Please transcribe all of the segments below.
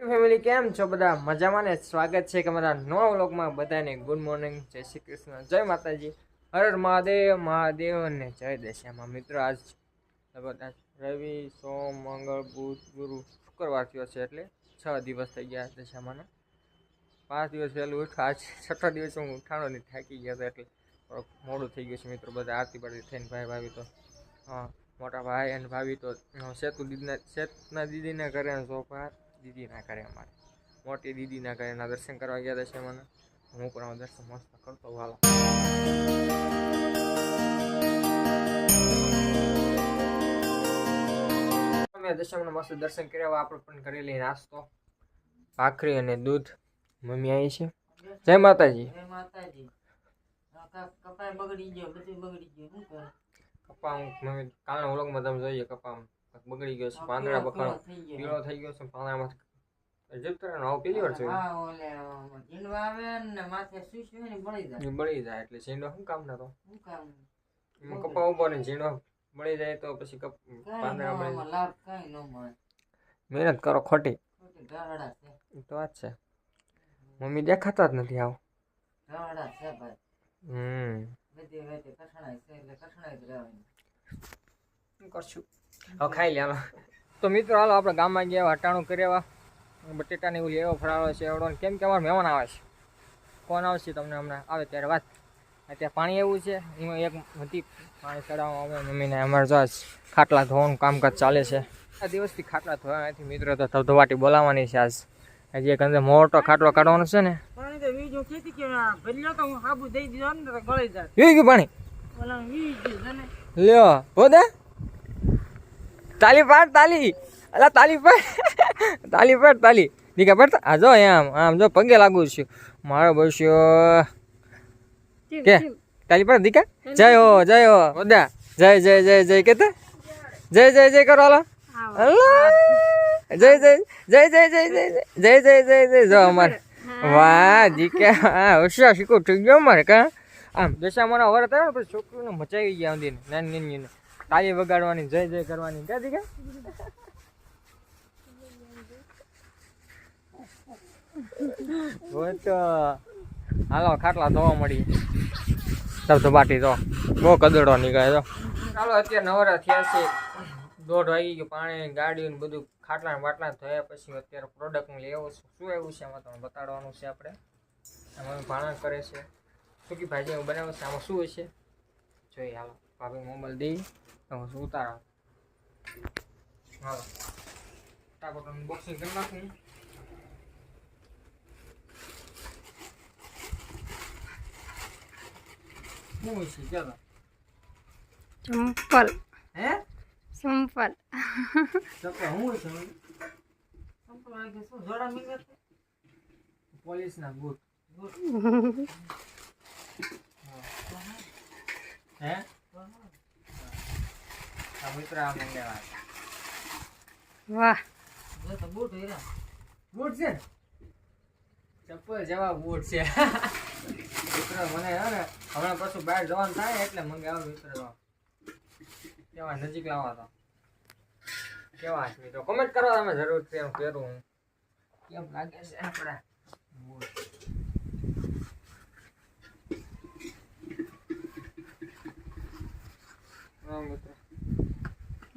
Family કેમ છો બધા મજામાં ને? સ્વાગત છે કે મારા નવા વ્લોગમાં. બધાને ગુડ મોર્નિંગ, જય શ્રી કૃષ્ણ, જય માતાજી, હર હર મહાદેવ, મહાદેવ ને જય દેશ્યામાં. મિત્રો આજ રવિ, સોમ, મંગળ, બુધ, ગુરુ, શુક્રવાર થયો છે, એટલે 6 દિવસ થઈ ગયા દશામાના. 5 દિવસ વહેલું ઉઠા, આજ 6 દિવસ હું ઉઠાણો નહીં, થાકી ગયા હતા એટલે થોડુંક મોડું થઈ ગયું છે મિત્રો. બધા આરતી બારતી થઈને ભાઈ ભાભી તો મોટા ભાઈ અને ભાભી તો શેતના દીદીના ઘરે સોફા દીદીના ઘરે, અમારે મોટી દીદીના ઘરે એના દર્શન કરવા ગયા હતા. મને હું પણ દર્શન મસ્ત કરતો હાલો. અમે દશામાં મસ્ત દર્શન કર્યા. આપણે પણ કરી લઈ નાસ્તો, ભાખરી અને દૂધ. મમ્મી આવી છે. જય માતાજી. જય માતાજી. કપાય બગડી ગયો, બધું બગડી ગયું. શું કરે? કપા મમ્મી કાલના વ્લોગમાં તમે જોઈએ, કપા બગડી ગયો છે, પાંદડા બખાડો પીળો થઈ ગયો છે. પાંદડામાં જીવતરાનો આવું પેલી વાર છે. હા, ઓલે ઈંડવા આવે ને માથે સુઈ ને બળી જાય એટલે ઝીંડો શું કામ ના તો શું કામ કપા ઉપર ને ઝીંડો મળી જાય તો પછી પાંદડા મળી લાભ કઈ ન મળે. મહેનત કરો ખોટી ગાડા છે તો વાત છે. મમ્મી દેખાતા જ નથી આવ ગાડા છે ભાઈ. બધી વેતે કઠણાઈ છે એટલે કઠણાઈ જ રહેવાની. શું કરશું હવે? ખાઈ લે હાલો. તો મિત્રો હાલો આપણે ગામમાં ગયા, હટાણું કર્યા, બટેટાને એવું લેવો ફરાવો છે એવડો. કેમ કે અમારે મહેમાન આવે છે. કોણ આવશે તમને હમણાં આવે ત્યારે વાત. અત્યારે પાણી એવું છે, એમાં એક હતી પાણી ચડાવવા અમે મમ્મીને. અમારે જો ખાટલા ધોવાનું કામકાજ ચાલે છે. આ દિવસથી ખાટલા ધોવા નથી મિત્રો, તો ધબધબાટી બોલાવવાની છે આજ. હજી એક અંદર મોટો ખાટલો કાઢવાનો છે ને. પાણી તો વીજો ખેતી કે ભલ્યો તો હું સાબુ દઈ દીધો ને તો ગળી જાય. વી ગયું પાણી ઓલા વી ગયું છે ને. લ્યો બોદે તાલી પાડ તાલી. અલા તાલી પાડ તાલી પાડ તાલી. દીકા પડતા આ જો આમ જો પગે લાગુ છું મારો બસ્યો કે તાલી પાડ દીકા. જય હો બોદા જય જય જય જય કેતા જય જય જય કરો હાલો. જય જય જય જય જય જય જય જય જય જય જો અમારે. વાહ દીકા હોશિયાર શીખો થઈ ગયો અમારે. કા આમ દશામાના વરત આવે ને પછી છોકરીને મચાવી ગયા અંદર નાની નાની તાળી વગાડવાની, જય જય કરવાની. ક્યાં દીકા તો હાલો ખાટલા ધોવા મળી. તો બાટી તો બહુ કદડો નીકળે તો. ચાલો અત્યારે નવરા થયા છે, 1:30 વાગી ગયો. પાણી ગાડી ને બધું ખાટલા ને બાટલા ધોયા પછી અત્યારે પ્રોડક્ટ લઈ આવું છું. શું એવું છે આમાં તમને બતાડવાનું છે. આપણે આમાં ભાણા કરે છે, સૂકી ભાજી એવું બનાવે છે. આમાં શું હોય છે જોઈએ હાલો. ભાભી મોબાઈલ દઈ તો શું ઉતારો હાલો. ફટાફટ અનબોક્સિંગ કરી નાખું. શું હોય છે ચાલો. સિમ્પલ. હે સિમ્પલ. ચપ્પલ શું હોય છે? સંપલ વાગે શું જોડા મીંગે છે? પોલીસના બૂટ. હે આ મિત્ર આ મંગાવ્યા. વાહ, જો તો બૂટ હીરા બૂટ છે ને? ચપ્પલ જેવા બૂટ છે મિત્ર. મને હે ને હમણાં પાછું બહાર જવાનું થાય એટલે મંગાવ્યો મિત્ર. કેવા નજીક લાવવા તો કેવા છે મિત્રો? કોમેન્ટ કરો તમે જરૂર છે. હું પહેરું હું કેમ લાગે છે આપણા બૂટ.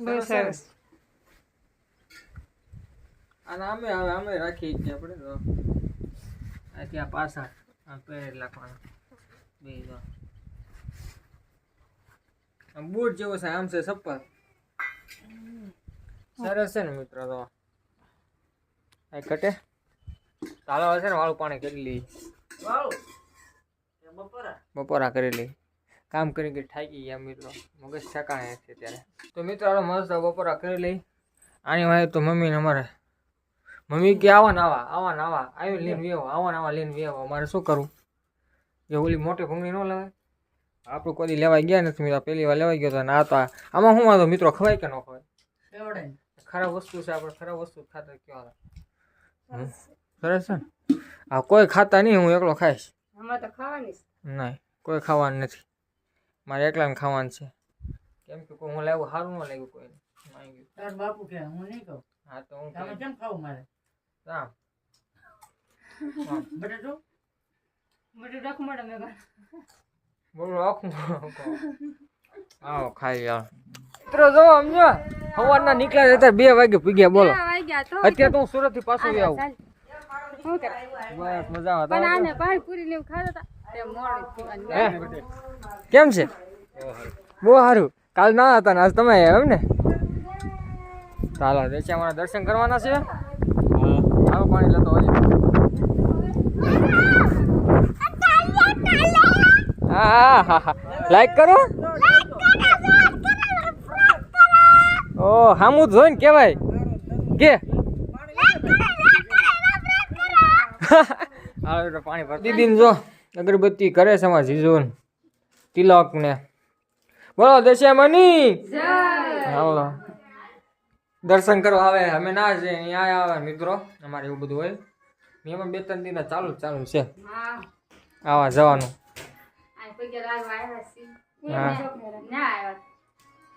બહુ સરસ. અને અમે રાખી છીએ આપણે તો ત્યાં પાછા પહેરી રાખવાના બે. બૂટ જેવો છે, આમ છે ચપ્પલ. સરસ છે ને મિત્રો. તો આ કટે ચાલો હશે ને વાળું પાણી કરી લઈ. બપોરા કરી લઈ. કામ કરી થાકી ગયા મિત્રો, મગજ ઠકાણે છે ત્યારે. તો મિત્રો આપણે મસ્ત બપોરા કરી લઈ. આની વાય તો મમ્મીને અમારે મમ્મી કે આવા ને આવા આવી લઈને વેવો, આવા લઈને વેવો. અમારે શું કરવું? એ ઓલી મોટી ભૂંગળી ન લેવાય? આપણું કોઈ લેવાઈ ગયા નથી મિત્રો, પહેલી વાર લેવાઈ ગયો હતો. ને આ તો આમાં શું વાંધો મિત્રો, ખવાય કે ન ખવાય? ખરાબ વસ્તુ છે, આપણે ખરાબ વસ્તુ ખાતા કેવા સરસ છે ને. આ કોઈ ખાતા નહીં, હું એકલો ખાઈશ. આમાં તો ખાવાની નહીં, કોઈ ખાવાનું નથી, મારે એકલાને ખાવાનું છે. કેમ કે કોઈ હું લાવ્યું સારું ન લાગ્યું કોઈને. તાર બાપુ કે હું નહીં કહું. હા તો હું તમે કેમ ખાવું મારે? હા બટેટું મોટું રાખું મળે મેં બોલો આખું આવો ખાઈ યાર મિત્રો જો સમજો સવારના નીકળ્યા હતા 2 વાગે પૂગ્યા બોલો વાગ્યા તો અત્યારે તો હું સુરત થી પાછો આવું ચાલ શું કરે બસ મજા આવે પણ આને પાણીપુરી ને એવું ખાતા હતા તે મોડી હે? કેમ છે બહુ સારું કાલ ના હતા ને આજ તમે આવ્યા એમ ને ચાલો દેશી અમારા દર્શન કરવાના છે આવો પાણી લેતો હોય હા હા હા લાઈક કરો ઓ હામું જોઈને કેવાય કે પાણી ભર દીદી જો અગરબત્તી કરે છે અમારા જીજુ તિલક ને બોલો દેશી મની હાલો દર્શન કરવા આવે અમે ના છે અહીંયા આવે મિત્રો અમારે એવું બધું હોય નિયમ 2-3 દિન ચાલુ છે હા આવા જવાનું આ કોઈ રાગ આવ્યા છે હા. ના આવ્યા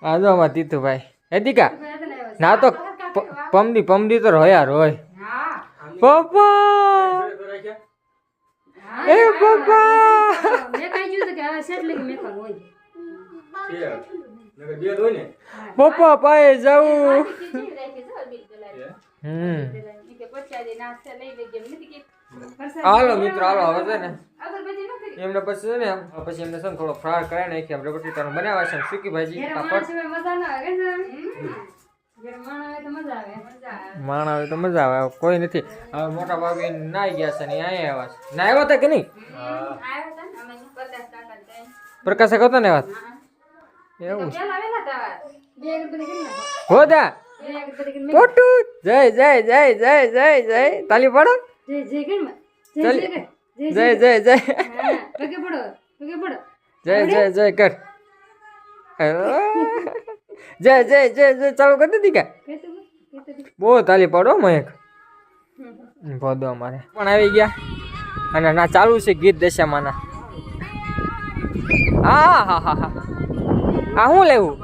આ જો અમારા તીતુભાઈ હે દીકા ના ના તો પમદી તો રોયા રોય હા પપ્પા એ પપ્પા મેં કઈ જોયું કે હવે સેટ લઈ મેં પણ હોય પપ્પા પાએ જાવું હાલો મિત્રો હાલો હવે છે ને એમને પછી છે ને પછી એમને છે ને થોડો ફ્રાય કરાવી નાખી આપણે બટેટાનો બનાવ્યા છે સૂકી ભાજી પાપડ માણ આવે તો મજા આવે કોઈ નથી હવે મોટા ભાભી નાઈ ગયા છે ને અહીંયા આવ્યા છે ના આવ્યા હતા કે નહીં પ્રકાશ હતો ને વાત એવું છે હો દા ટોટુ જય જય જય જય જય જય તાલી પાડો જય જય જય જય જય કર જય જય જય જય ચાલુ કરી દીધી કે બહુ તાલી પાડો મયક ભોદો અમારે પણ આવી ગયા અને ના ચાલુ છે ગીત દશામાના હા હા હા હા આ શું લેવું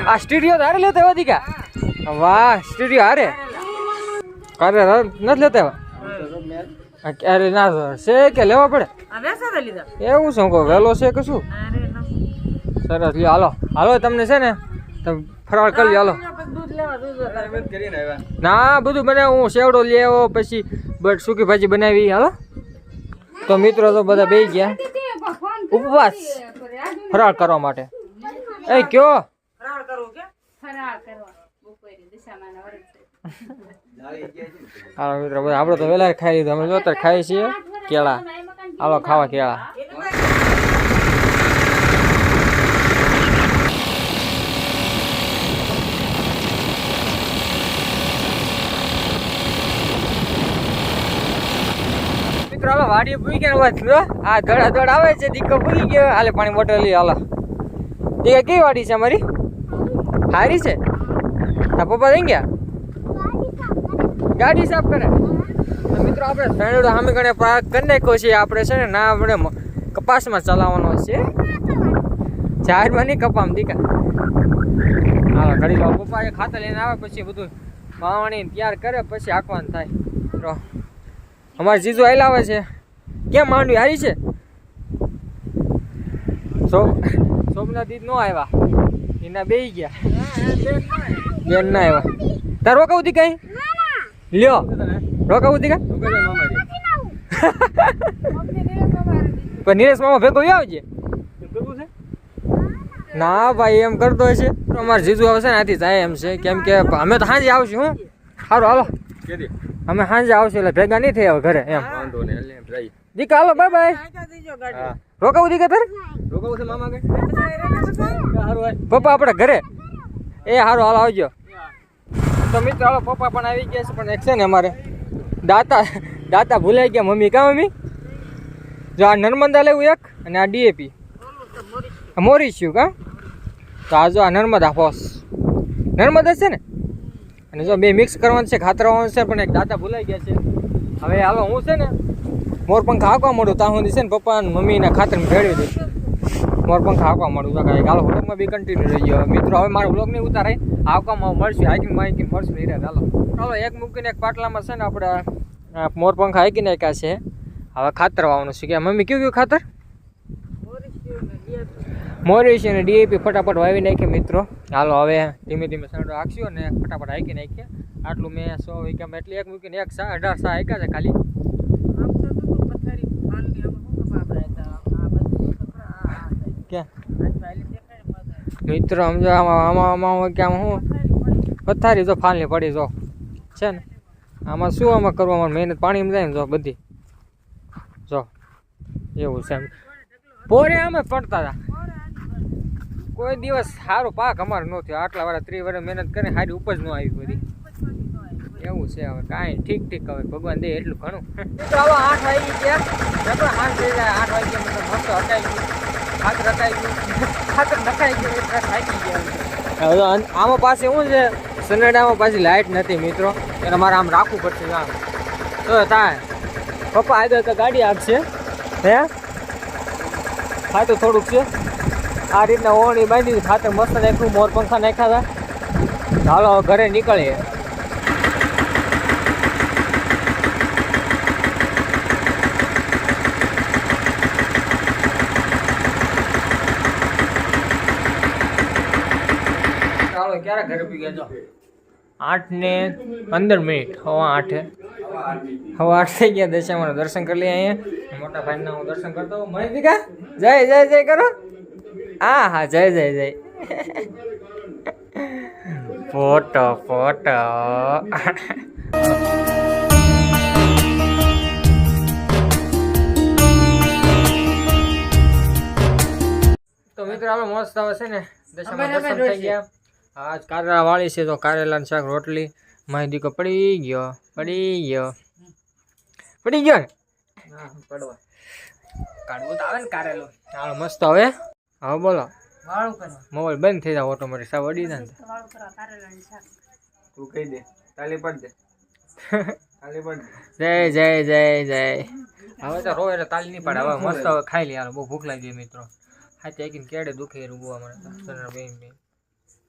આ સ્ટુડિયો હારે લેતા એવા દીકા વાહ સ્ટુડિયો હારે કારે નથી લેતા એવા ક્યારે ના છે કે લેવા પડે એવું શું કહો વહેલો છે કે શું સરસ લ્યો હાલો હાલો તમને છે ને તમે ફરાળ કરી લ્યો હાલો ના બધું બનાવ હું સેવડો લેવો પછી બટ સૂકી ભાજી બનાવી હાલો તો મિત્રો તો બધા બેસી ગયા ઉપવાસ ફરાળ કરવા માટે એ કયો હાલો મિત્રો બધા આપણે તો વહેલા ખાઈ લીધું અમે જોતા ખાઈએ છીએ કેળા હાલો ખાવા કેળા મિત્રો હાલો વાડીએ પૂરી ગયા વાત આ ધડા ધડ આવે છે દીકો પૂરી ગયો હાલે પાણી બોટલ લઈ હાલો દીકા કઈ વાડી છે અમારી હારી છે તા પપ્પા થઈ ગયા ગાડી સાફ કરે તો મિત્રો આપણે ધણેડો સામે ગણે પાર્ક કરી નાખ્યો છે આપણે છે ને ના આપણે કપાસમાં ચલાવવાનો છે ઝાડમાં નહીં કપામાં દીકા હાલો ઘડી લો પપ્પા એ ખાતર લઈને આવે પછી બધું વાવણી તૈયાર કરે પછી આંકવાનું થાય તો અમારે જીજુ આવેલા આવે છે કેમ માંડવી હારી છે સોમનાથ દીદ નો આવ્યા એના બે ગયા બેન ના આવ્યા તાર રોકાવું દી કઈ લ્યો રોકાવું દી કા પણ નીરેશ મામા ભેગો આવજે ના ભાઈ એમ કરતો હશે અમારે જીજુ આવશે ને આથી જાય એમ છે કેમ કે અમે તો સાંજે આવશું હું સારું હાલો અમે સાંજે આવશું એટલે ભેગા નહીં થયા ઘરે એમ દીકા હાલો બાય બાય રોકાવું દીકા તારે રોકાવું છે મામા પપ્પા આપણે ઘરે એ સારું હાલો આવજો તો મિત્રો હાલો પપ્પા પણ આવી ગયા છે પણ એક છે ને અમારે દાતા ભૂલાઈ ગયા મમ્મી કા મમ્મી જો આ નર્મદા લેવું એક અને આ ડીએપી મોરીશ્યું કા તો આ જો આ નર્મદા ફોસ નર્મદા છે ને અને જો બે મિક્સ કરવાનું છે ખાતરવાનું છે પણ એક દાતા ભૂલાઈ ગયા છે હવે હાલો હું છે ને મોરપંખા હાંકવા મળું ત્યાં સુધી છે ને પપ્પા અને મમ્મીના ખાતર ભેળવી દઈશ મોરપંખા હાંકવા મળું તો કાંઈ હાલો વ્લોગમાં બી કન્ટિન્યુ રહી ગયો મિત્રો હવે મારો વ્લોગ નહીં ઉતારાય હાંકવામાં મળશું હાઈકિંગ મળશું નહીં રહે હાલો ચાલો એક મૂકીને એક પાટલામાં છે ને આપણે મોરપંખા હાકી નાખ્યા છે. હવે ખાતર વાવવાનું છે કે મમ્મી કયું ખાતર? મોરિશ અને ડીએપી ફટાફટ વાવી નાખીએ મિત્રો. હાલો હવે ધીમે ધીમે સંડો હાંકશું અને ફટાફટ હાંકી નાખીએ. આટલું મેં 100 વીઘામાં એટલે એક મૂકીને 18 સા હાંક્યા છે ખાલી. મિત્રો સમજો આમાં કે આમાં શું પથારી જો ફાલની પડી જો છે ને આમાં શું આમાં કરવામાં મહેનત પાણીમાં જાય ને જો બધી જો એવું છે. પોરે અમે પડતા હતા કોઈ દિવસ સારો પાક અમારે ન થયો. આટલા વાર 30 વર્ષ મહેનત કરીને સારી ઉપજ ન આવી બધી એવું છે. હવે કાંઈ ઠીક હવે ભગવાન દે એટલું ઘણું. ચાલો 8 વાગી ગયા. હાથ થઈ જાય 8 વાગ્યા મસ્ત હટાઈ ગયું ખાતર હટાઈ ગયું ખાતર નખાઈ ગયું એટલે થાકી ગયા. હવે આમાં પાસે શું છે સનેડામાં પાછી લાઇટ નથી મિત્રો એટલે મારે આમ રાખવું પડશે. આમ તો થાય પપ્પા આગળ તો ગાડી આપશે હે ખાતું થોડુંક છે આ રીતના ઓવણી બાંધી ખાતર મસ્ત નાખ્યું મોર પંખા નાખ્યા હતા. હાલો ઘરે નીકળીએ. ચાલો ક્યારે ઘરે પી ગયા? 8:15 હવા 8 થઈ ગયા. દશામાનું દર્શન કરી લઈએ. અહીંયા મોટા ભાઈના હું દર્શન કરતો હોઉં. મળી દીકા જય જય જય કરો. હા જય જય જય. ફોટો તો મિત્રો આપણે મસ્ત આવે છે ને દશામાં દર્શન થઈ ગયા. આજ કારેલા વાળી છે તો કારેલાનું શાક રોટલી. મારી દીકો પડી ગયો ને પડવા કાઢવું તો આવે ને કારેલું. હાલો મસ્ત હવે બોલો મોબાઈલ બંધ થઈ જાય ઓટોમેટિક સાવ અડી જાય ને તું કહી દે તાલી પડ દે જય જય જય જય. હવે તો રો એટલે તાલી નહીં પડે. હવે મસ્ત હવે ખાઈ લે. હાલો બહુ ભૂખ લાગી ગઈ મિત્રો. હાથે એકીને કેડે દુખે રૂબવા મને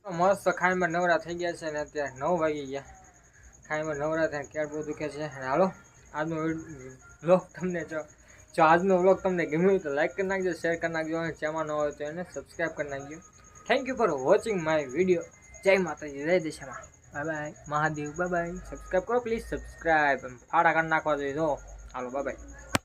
તો મસ્ત ખાઈમાં નવરા થઈ ગયા છે ને અત્યારે 9 વાગી ગયા. ખાઈમાં નવરા થયા કેડ બહુ દુખે છે. હાલો આજનો વ્લોગ તમને જો આજનો વ્લોગ તમને ગમ્યું તો લાઈક કરી નાખજો, શેર કરી નાખજો અને ચેનલ ન હોય તો એને સબસ્ક્રાઈબ કરી નાખજો. Thank you for watching my video. જય માતાજી જય દશામાં. Bye bye Mahadev. Bye bye. Subscribe કરો પ્લીઝ. સબસ્ક્રાઈબ ફાડા કરી નાખવા જોઈએ જો. હાલો બાય બાય.